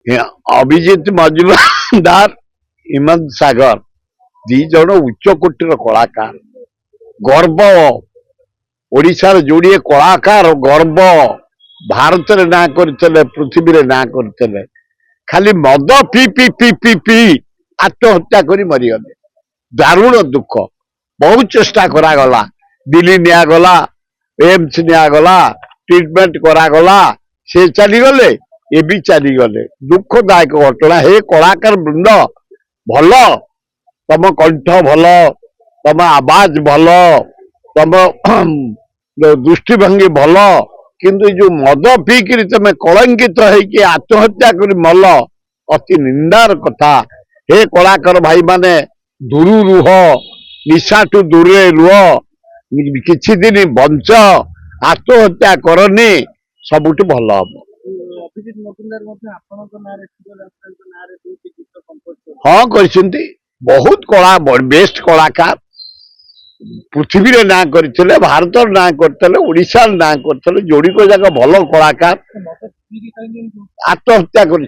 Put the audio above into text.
अभिजीत मजुमदार हिमंत सागर दी जन उच्च कोटीर कलाकार गर्व ओडिशार जोड़िए कलाकार गर्व भारत रे ना करते पृथ्वी रे ना करते खाली मद P P P P P आत्महत्या करी मरीगले दारुण दुख बहुत चेष्टा करागला दिल्ली निगला एम्स निगला ट्रिटमेंट करागला से चलीगले ये भी चलीगले दुखदायक घटना हे कलाकार वृंद भल तम कंठ भल तम आवाज भल तम दृष्टिभंगी भल किंतु जो मद पीकरी तमें कलंकित होइके आत्महत्या करी मल अति निंदार कथा हे कलाकार भाई माने दूर रुह निशाठू दूर रुह किछि दिन बंच आत्महत्या करनी सबुठ भल हम अभिजीत मजुमदार हाँ कर बहुत कला बेस्ट कलाकार पृथ्वी रे ना करते भारत ना करते ओडिशा ना करते जोड़ी को जाक भल कलाकार आत्महत्या कर